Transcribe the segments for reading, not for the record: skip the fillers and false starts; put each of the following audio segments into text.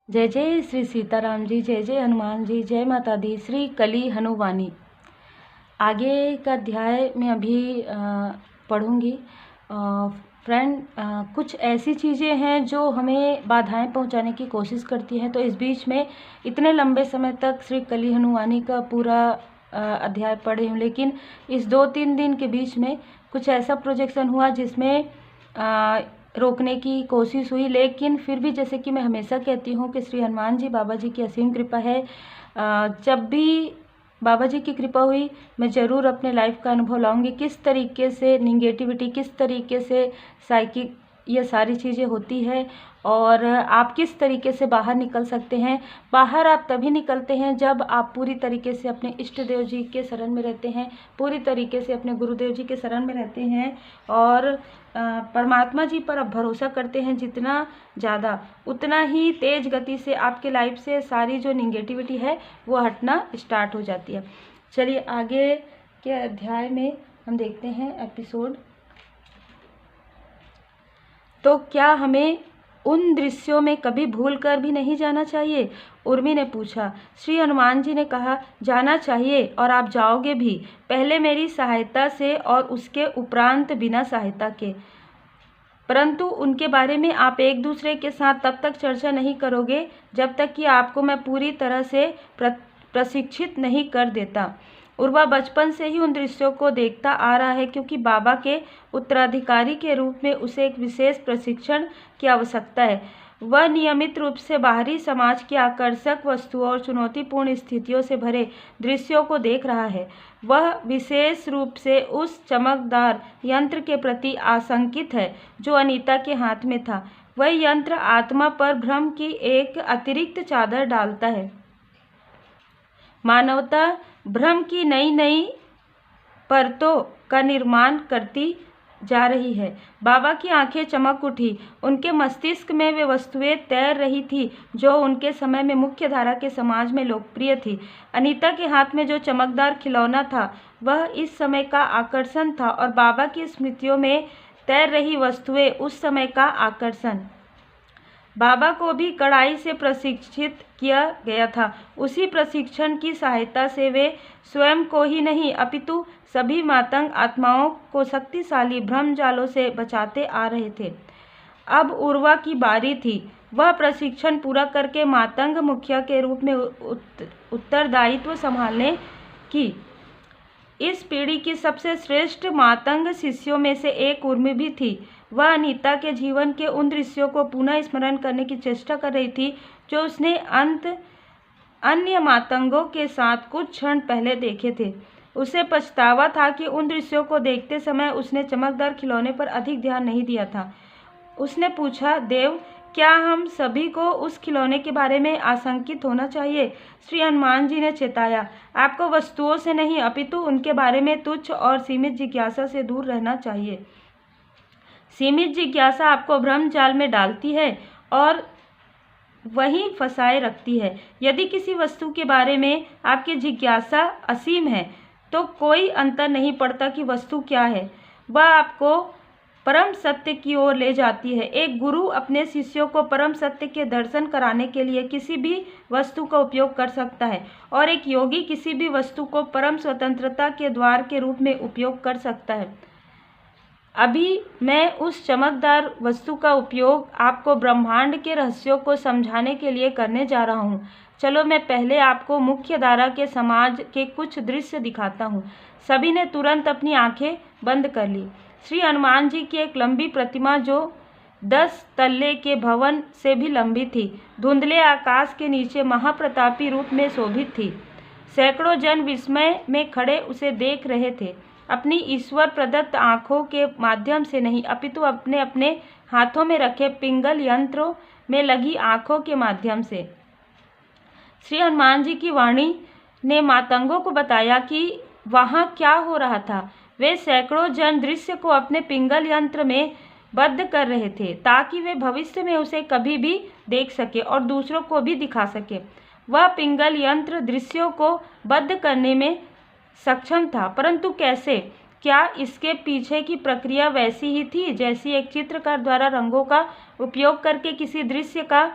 जय जय श्री सीताराम जी, जय जय हनुमान जी, जय माता दी। श्री कली हनुवानी। आगे का अध्याय मैं अभी पढ़ूंगी। फ्रेंड, कुछ ऐसी चीज़ें हैं जो हमें बाधाएं पहुंचाने की कोशिश करती हैं। तो इस बीच में इतने लंबे समय तक श्री कली हनुवानी का पूरा अध्याय पढ़े हूँ, लेकिन इस 2-3 दिन के बीच में कुछ ऐसा प्रोजेक्शन हुआ जिसमें रोकने की कोशिश हुई। लेकिन फिर भी जैसे कि मैं हमेशा कहती हूँ कि श्री हनुमान जी बाबा जी की असीम कृपा है। जब भी बाबा जी की कृपा हुई, मैं ज़रूर अपने लाइफ का अनुभव लाऊंगी, किस तरीके से निगेटिविटी, किस तरीके से साइकिक ये सारी चीज़ें होती है और आप किस तरीके से बाहर निकल सकते हैं। बाहर आप तभी निकलते हैं जब आप पूरी तरीके से अपने इष्ट देव जी के शरण में रहते हैं, पूरी तरीके से अपने गुरुदेव जी के शरण में रहते हैं और परमात्मा जी पर आप भरोसा करते हैं जितना ज़्यादा, उतना ही तेज़ गति से आपके लाइफ से सारी जो निगेटिविटी है वो हटना स्टार्ट हो जाती है। चलिए आगे के अध्याय में हम देखते हैं एपिसोड। तो क्या हमें उन दृश्यों में कभी भूल कर भी नहीं जाना चाहिए? उर्मी ने पूछा। श्री हनुमान जी ने कहा, जाना चाहिए और आप जाओगे भी, पहले मेरी सहायता से और उसके उपरांत बिना सहायता के। परंतु उनके बारे में आप एक दूसरे के साथ तब तक चर्चा नहीं करोगे जब तक कि आपको मैं पूरी तरह से प्रशिक्षित नहीं कर देता। उर्वा बचपन से ही उन दृश्यों को देखता आ रहा है क्योंकि बाबा के उत्तराधिकारी के रूप में उसे एक विशेष प्रशिक्षण की आवश्यकता है। वह नियमित रूप से बाहरी समाज की आकर्षक वस्तुओं और चुनौतीपूर्ण स्थितियों से भरे दृश्यों को देख रहा है। वह विशेष रूप से उस चमकदार यंत्र के प्रति आशंकित है जो अनीता के हाथ में था। वह यंत्र आत्मा पर भ्रम की एक अतिरिक्त चादर डालता है। मानवता भ्रम की नई नई परतों का निर्माण करती जा रही है। बाबा की आंखें चमक उठी। उनके मस्तिष्क में वे वस्तुएं तैर रही थी जो उनके समय में मुख्य धारा के समाज में लोकप्रिय थी। अनीता के हाथ में जो चमकदार खिलौना था वह इस समय का आकर्षण था और बाबा की स्मृतियों में तैर रही वस्तुएं उस समय का आकर्षण। बाबा को भी कड़ाई से प्रशिक्षित किया गया था। उसी प्रशिक्षण की सहायता से वे स्वयं को ही नहीं अपितु सभी मातंग आत्माओं को शक्तिशाली भ्रम जालों से बचाते आ रहे थे। अब उर्वा की बारी थी। वह प्रशिक्षण पूरा करके मातंग मुखिया के रूप में उत्तरदायित्व संभालने की। इस पीढ़ी की सबसे श्रेष्ठ मातंग शिष्यों में से एक उर्मी भी थी। वह अनीता के जीवन के उन दृश्यों को पुनः स्मरण करने की चेष्टा कर रही थी जो उसने अन्य मातंगों के साथ कुछ क्षण पहले देखे थे। उसे पछतावा था कि उन दृश्यों को देखते समय उसने चमकदार खिलौने पर अधिक ध्यान नहीं दिया था। उसने पूछा, देव, क्या हम सभी को उस खिलौने के बारे में आशंकित होना चाहिए? श्री हनुमान जी ने चेताया, आपको वस्तुओं से नहीं अपितु उनके बारे में तुच्छ और सीमित जिज्ञासा से दूर रहना चाहिए। सीमित जिज्ञासा आपको भ्रम जाल में डालती है और वहीं फंसाए रखती है। यदि किसी वस्तु के बारे में आपकी जिज्ञासा असीम है तो कोई अंतर नहीं पड़ता कि वस्तु क्या है, वह आपको परम सत्य की ओर ले जाती है। एक गुरु अपने शिष्यों को परम सत्य के दर्शन कराने के लिए किसी भी वस्तु का उपयोग कर सकता है और एक योगी किसी भी वस्तु को परम स्वतंत्रता के द्वार के रूप में उपयोग कर सकता है। अभी मैं उस चमकदार वस्तु का उपयोग आपको ब्रह्मांड के रहस्यों को समझाने के लिए करने जा रहा हूँ। चलो मैं पहले आपको मुख्य धारा के समाज के कुछ दृश्य दिखाता हूँ। सभी ने तुरंत अपनी आंखें बंद कर ली। श्री हनुमान जी की एक लंबी प्रतिमा जो 10 तल्ले के भवन से भी लंबी थी, धुंधले आकाश के नीचे महाप्रतापी रूप में शोभित थी। सैकड़ों जन विस्मय में खड़े उसे देख रहे थे, अपनी ईश्वर प्रदत्त आँखों के माध्यम से नहीं अपितु अपने अपने हाथों में रखे पिंगल यंत्रों में लगी आँखों के माध्यम से। श्री हनुमान जी की वाणी ने मातंगों को बताया कि वहाँ क्या हो रहा था। वे सैकड़ों जन दृश्य को अपने पिंगल यंत्र में बद्ध कर रहे थे ताकि वे भविष्य में उसे कभी भी देख सके और दूसरों को भी दिखा सके। वह पिंगल यंत्र दृश्यों को बद्ध करने में सक्षम था, परंतु कैसे? क्या इसके पीछे की प्रक्रिया वैसी ही थी जैसी एक चित्रकार द्वारा रंगों का उपयोग करके किसी दृश्य का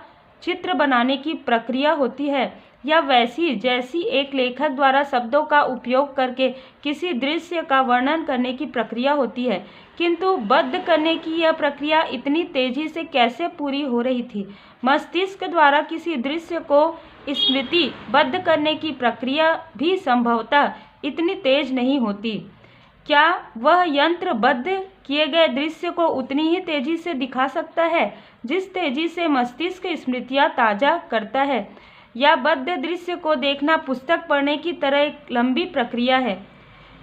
चित्र बनाने की प्रक्रिया होती है, या वैसी जैसी एक लेखक द्वारा शब्दों का उपयोग करके किसी दृश्य का वर्णन करने की प्रक्रिया होती है। किंतु बद्ध करने की यह प्रक्रिया इतनी तेजी से कैसे पूरी हो रही थी? मस्तिष्क द्वारा किसी दृश्य को स्मृतिबद्ध करने की प्रक्रिया भी संभवतः इतनी तेज नहीं होती। क्या वह यंत्रबद्ध किए गए दृश्य को उतनी ही तेजी से दिखा सकता है जिस तेजी से मस्तिष्क स्मृतियाँ ताज़ा करता है? या बद्ध दृश्य को देखना पुस्तक पढ़ने की तरह एक लंबी प्रक्रिया है?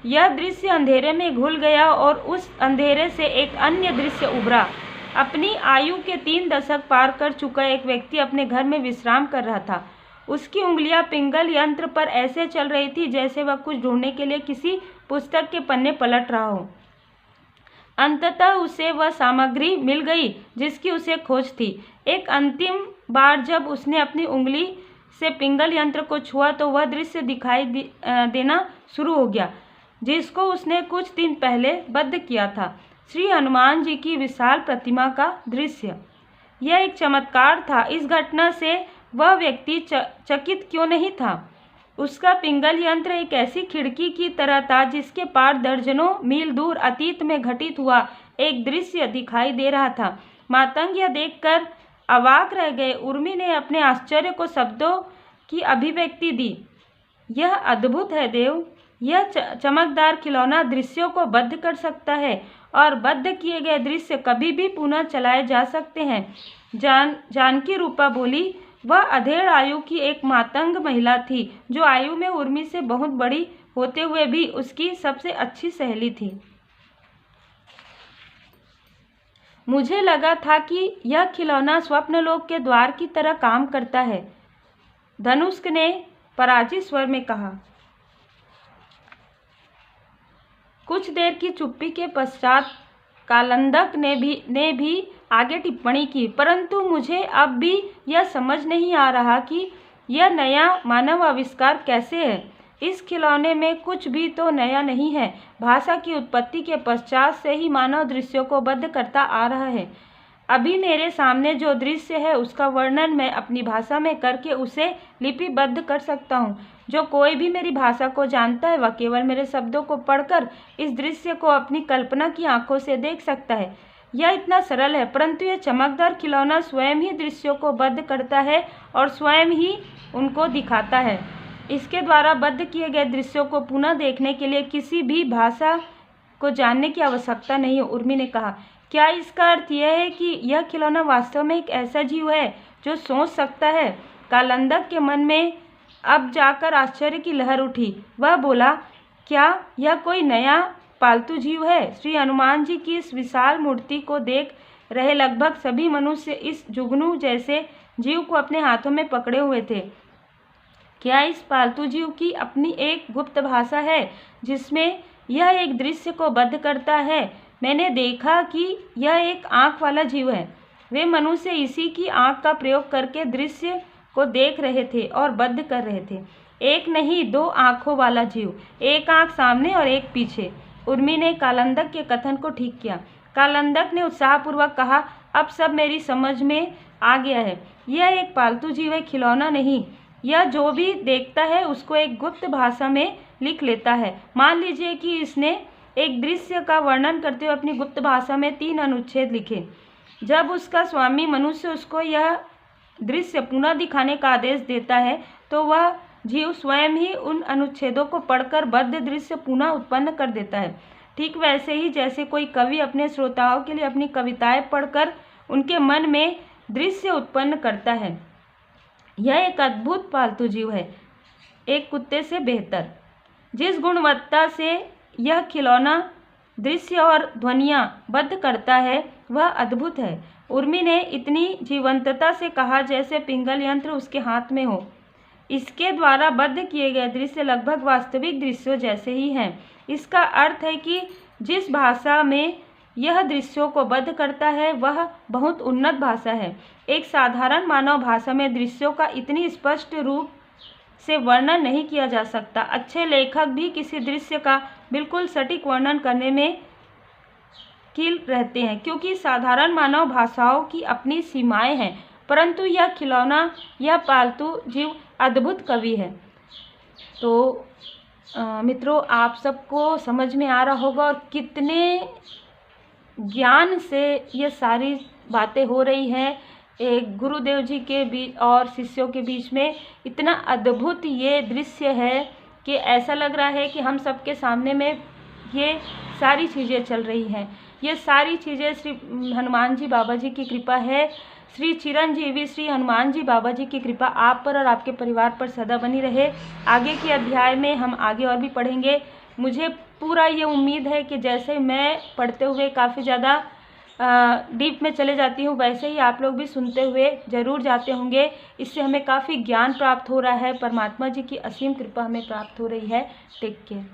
यह दृश्य अंधेरे में घुल गया और उस अंधेरे से एक अन्य दृश्य उभरा। अपनी आयु के 3 दशक पार कर चुका एक व्यक्ति अपने घर में विश्राम कर रहा था। उसकी उंगलियां पिंगल यंत्र पर ऐसे चल रही थी जैसे वह कुछ ढूंढने के लिए किसी पुस्तक के पन्ने पलट रहा हो। अंततः उसे वह सामग्री मिल गई जिसकी उसे खोज थी। एक अंतिम बार जब उसने अपनी उंगली से पिंगल यंत्र को छुआ तो वह दृश्य दिखाई देना शुरू हो गया जिसको उसने कुछ दिन पहले बद्ध किया था। श्री हनुमान जी की विशाल प्रतिमा का दृश्य। यह एक चमत्कार था। इस घटना से वह व्यक्ति चकित क्यों नहीं था? उसका पिंगल यंत्र एक ऐसी खिड़की की तरह था जिसके पार दर्जनों मील दूर अतीत में घटित हुआ एक दृश्य दिखाई दे रहा था। मातंग यह देखकर अवाक रह गए। उर्मी ने अपने आश्चर्य को शब्दों की अभिव्यक्ति दी। यह अद्भुत है देव। यह चमकदार खिलौना दृश्यों को बद्ध कर सकता है और बद्ध किए गए दृश्य कभी भी पुनः चलाए जा सकते हैं। जानकी रूपा बोली। वह अधेड़ आयु की एक मातंग महिला थी जो आयु में उर्मी से बहुत बड़ी होते हुए भी उसकी सबसे अच्छी सहेली थी। मुझे लगा था कि यह खिलौना स्वप्नलोक के द्वार की तरह काम करता है, धनुष्क ने पराजित स्वर में कहा। कुछ देर की चुप्पी के पश्चात कालंदक ने भी आगे टिप्पणी की, परंतु मुझे अब भी यह समझ नहीं आ रहा कि यह नया मानव आविष्कार कैसे है। इस खिलौने में कुछ भी तो नया नहीं है। भाषा की उत्पत्ति के पश्चात से ही मानव दृश्यों को बद्ध करता आ रहा है। अभी मेरे सामने जो दृश्य है उसका वर्णन मैं अपनी भाषा में करके उसे लिपिबद्ध कर सकता हूँ। जो कोई भी मेरी भाषा को जानता है वह केवल मेरे शब्दों को पढ़कर इस दृश्य को अपनी कल्पना की आंखों से देख सकता है। यह इतना सरल है, परंतु यह चमकदार खिलौना स्वयं ही दृश्यों को बद्ध करता है और स्वयं ही उनको दिखाता है। इसके द्वारा बद्ध किए गए दृश्यों को पुनः देखने के लिए किसी भी भाषा को जानने की आवश्यकता नहीं है। उर्मी ने कहा, क्या इसका अर्थ यह है कि यह खिलौना वास्तव में एक ऐसा जीव है जो सोच सकता है? कालंदक के मन में अब जाकर आश्चर्य की लहर उठी। वह बोला, क्या यह कोई नया पालतू जीव है? श्री हनुमान जी की इस विशाल मूर्ति को देख रहे लगभग सभी मनुष्य इस जुगनू जैसे जीव को अपने हाथों में पकड़े हुए थे। क्या इस पालतू जीव की अपनी एक गुप्त भाषा है जिसमें यह एक दृश्य को बद्ध करता है? मैंने देखा कि यह एक आँख वाला जीव है। वे मनुष्य इसी की आँख का प्रयोग करके दृश्य को देख रहे थे और बद्ध कर रहे थे। एक नहीं, 2 आँखों वाला जीव, एक आँख सामने और एक पीछे। उर्मी ने कालंदक के कथन को ठीक किया। कालंदक ने उत्साहपूर्वक कहा, अब सब मेरी समझ में आ गया है। यह एक पालतू जीव है, खिलौना नहीं। यह जो भी देखता है उसको एक गुप्त भाषा में लिख लेता है। मान लीजिए कि इसने एक दृश्य का वर्णन करते हुए अपनी गुप्त भाषा में 3 अनुच्छेद लिखे। जब उसका स्वामी मनुष्य उसको यह दृश्य पुनः दिखाने का आदेश देता है तो वह जीव स्वयं ही उन अनुच्छेदों को पढ़कर बद्ध दृश्य पुनः उत्पन्न कर देता है। ठीक वैसे ही जैसे कोई कवि अपने श्रोताओं के लिए अपनी कविताएं पढ़कर उनके मन में दृश्य उत्पन्न करता है। यह एक अद्भुत पालतू जीव है, एक कुत्ते से बेहतर। जिस गुणवत्ता से यह खिलौना दृश्य और ध्वनियाँ बद्ध करता है वह अद्भुत है। उर्मी ने इतनी जीवंतता से कहा जैसे पिंगल यंत्र उसके हाथ में हो। इसके द्वारा बद्ध किए गए दृश्य लगभग वास्तविक दृश्यों जैसे ही हैं। इसका अर्थ है कि जिस भाषा में यह दृश्यों को बद्ध करता है वह बहुत उन्नत भाषा है। एक साधारण मानव भाषा में दृश्यों का इतनी स्पष्ट रूप से वर्णन नहीं किया जा सकता। अच्छे लेखक भी किसी दृश्य का बिल्कुल सटीक वर्णन करने में कील रहते हैं, क्योंकि साधारण मानव भाषाओं की अपनी सीमाएं हैं परंतु यह खिलौना, यह पालतू जीव अद्भुत कवि है। तो मित्रों, आप सबको समझ में आ रहा होगा और कितने ज्ञान से ये सारी बातें हो रही हैं। एक गुरुदेव जी के बीच और शिष्यों के बीच में इतना अद्भुत ये दृश्य है कि ऐसा लग रहा है कि हम सबके सामने में ये सारी चीज़ें चल रही हैं। ये सारी चीज़ें श्री हनुमान जी बाबा जी की कृपा है। श्री चिरंजीवी श्री हनुमान जी बाबा जी की कृपा आप पर और आपके परिवार पर सदा बनी रहे। आगे के अध्याय में हम आगे और भी पढ़ेंगे। मुझे पूरा ये उम्मीद है कि जैसे मैं पढ़ते हुए काफ़ी ज़्यादा डीप में चले जाती हूँ, वैसे ही आप लोग भी सुनते हुए ज़रूर जाते होंगे। इससे हमें काफ़ी ज्ञान प्राप्त हो रहा है। परमात्मा जी की असीम कृपा हमें प्राप्त हो रही है। Take care.